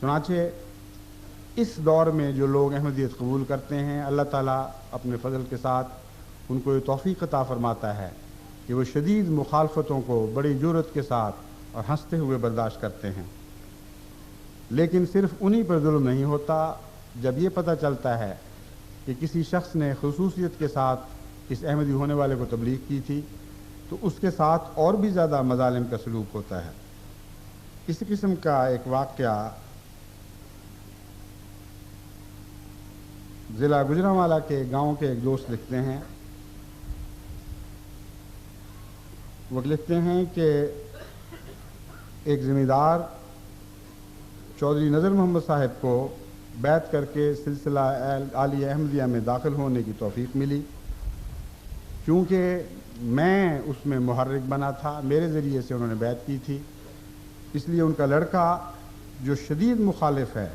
चुनांचे इस दौर में जो लोग अहमदियत कबूल करते हैं, अल्लाह ताला अपने फ़ज़ल के साथ उनको ये तौफ़ीक़ अता फ़रमाता है कि वो शदीद मुखालफतों को बड़ी जुर्रत के साथ और हंसते हुए बर्दाश्त करते हैं। लेकिन सिर्फ उन्हीं पर जुल्म नहीं होता। जब ये पता चलता है कि किसी शख्स ने खुसूसियत के साथ इस अहमदी होने वाले को तबलीग की थी, तो उसके साथ और भी ज़्यादा मज़ालिम का सलूक होता है। इस किस्म का एक वाक़या ज़िला गुजरांवाला के गांव के एक दोस्त लिखते हैं। वो लिखते हैं कि एक ज़मींदार चौधरी नज़र मोहम्मद साहब को बैत करके सिलसिला आली अहमदिया में दाखिल होने की तौफ़ीक़ मिली। क्योंकि मैं उसमें मुहर्रिक बना था, मेरे ज़रिए से उन्होंने बैत की थी, इसलिए उनका लड़का जो शदीद मुखालिफ है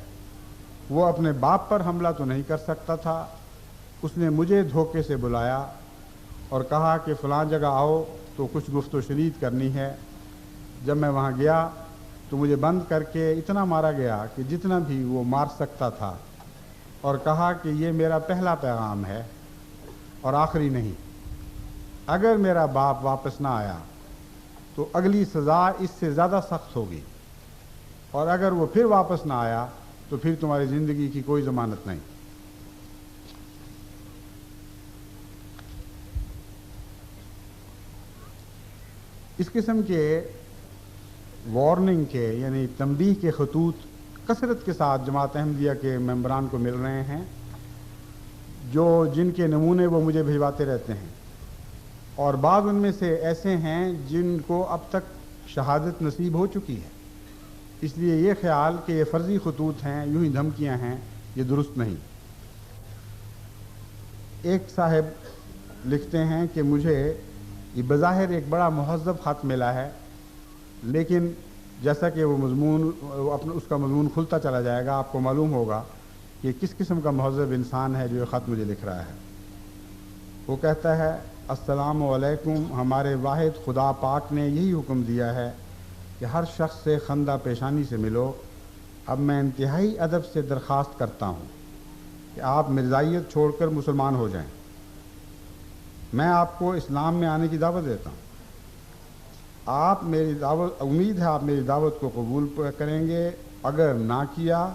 वो अपने बाप पर हमला तो नहीं कर सकता था। उसने मुझे धोखे से बुलाया और कहा कि फ़लाँ जगह आओ तो कुछ गुफ्त व शनीद करनी है। जब मैं वहाँ गया तो मुझे बंद करके इतना मारा गया कि जितना भी वो मार सकता था, और कहा कि ये मेरा पहला पैगाम है और आखिरी नहीं। अगर मेरा बाप वापस ना आया तो अगली सज़ा इससे ज़्यादा सख्त होगी, और अगर वो फिर वापस ना आया तो फिर तुम्हारी ज़िंदगी की कोई ज़मानत नहीं। इस किस्म के वार्निंग के यानी तंबीह के खतूत कसरत के साथ जमात अहमदिया के मेंबरान को मिल रहे हैं, जिनके नमूने वो मुझे भिजवाते रहते हैं, और बाद उनमें से ऐसे हैं जिनको अब तक शहादत नसीब हो चुकी है। इसलिए ये ख्याल कि ये फ़र्ज़ी खतूत हैं, यूं ही धमकियां हैं, ये दुरुस्त नहीं। एक साहब लिखते हैं कि मुझे ये बज़ाहिर एक बड़ा मुहज़्ज़ब ख़त मिला है, लेकिन जैसा कि वो उसका मज़मून खुलता चला जाएगा, आपको मालूम होगा कि किस किस्म का मुहज़्ज़ब इंसान है जो ये ख़त मुझे लिख रहा है। वो कहता है, अस्सलामु अलैकुम, हमारे वाहिद खुदा पाक ने यही हुक्म दिया है कि हर शख्स से खंदा पेशानी से मिलो। अब मैं इंतहाई अदब से दरख्वास्त करता हूँ कि आप मिर्ज़ाइयत छोड़कर मुसलमान हो जाएं। मैं आपको इस्लाम में आने की दावत देता हूँ। आप मेरी दावत, उम्मीद है आप मेरी दावत को कबूल करेंगे। अगर ना किया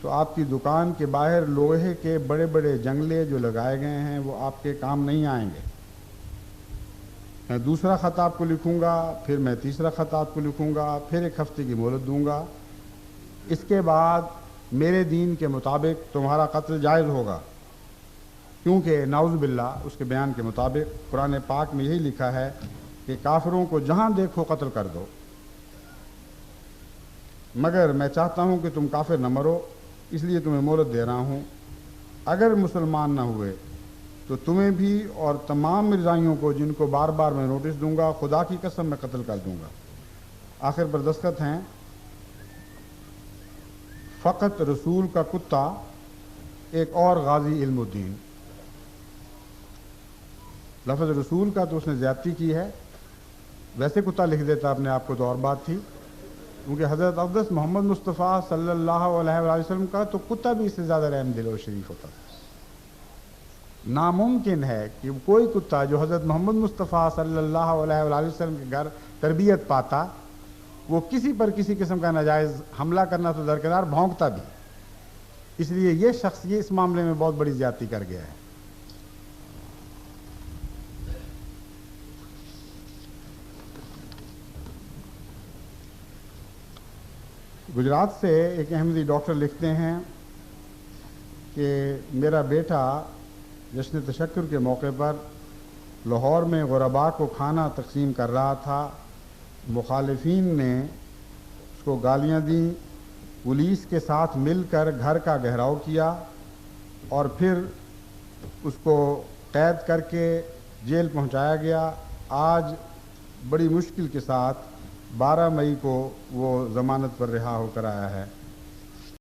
तो आपकी दुकान के बाहर लोहे के बड़े बड़े जंगले जो लगाए गए हैं वो आपके काम नहीं आएंगे। मैं दूसरा ख़त आपको लिखूँगा, फिर मैं तीसरा ख़त आपको लिखूँगा, फिर एक हफ़्ते की मोहलत दूँगा। इसके बाद मेरे दीन के मुताबिक तुम्हारा कत्ल जायज़ होगा, क्योंकि नाउज़ बिल्लाह उसके बयान के मुताबिक कुरान पाक में यही लिखा है कि काफिरों को जहाँ देखो कत्ल कर दो। मगर मैं चाहता हूँ कि तुम काफिर न मरो, इसलिए तुम्हें मोहलत दे रहा हूँ। अगर मुसलमान न हुए तो तुम्हें भी और तमाम मिर्ज़ाइयों को, जिनको बार बार मैं नोटिस दूंगा, खुदा की कसम मैं कत्ल कर दूंगा। आखिर पर दस्तखत हैं, फ़कत रसूल का कुत्ता, एक और गाजी इल्मुद्दीन। लफ्ज़ रसूल का तो उसने ज़्यादती की है, वैसे कुत्ता लिख देता अपने आप को तो और बात थी, क्योंकि हज़रत अक़दस मोहम्मद मुस्तफ़ा सल्लल्लाहु अलैहि वसल्लम का तो कुत्ता भी इससे ज़्यादा रहम दिल और शरीफ होता। नामुमकिन है कि कोई कुत्ता जो हज़रत मोहम्मद मुस्तफ़ा सल्लल्लाहु अलैहि वसल्लम के घर तरबियत पाता, वो किसी पर किसी किस्म का नाजायज़ हमला करना तो दरकिनार, भौंकता भी। इसलिए ये शख्स ये इस मामले में बहुत बड़ी ज़्यादती कर गया है। गुजरात से एक अहमदी डॉक्टर लिखते हैं कि मेरा बेटा जश्न तशक्कुर के मौके पर लाहौर में गुरबा को खाना तकसीम कर रहा था। मुखालिफिन ने उसको गालियां दी, पुलिस के साथ मिलकर घर का घेराव किया और फिर उसको कैद करके जेल पहुंचाया गया। आज बड़ी मुश्किल के साथ 12 मई को वो ज़मानत पर रिहा होकर आया है।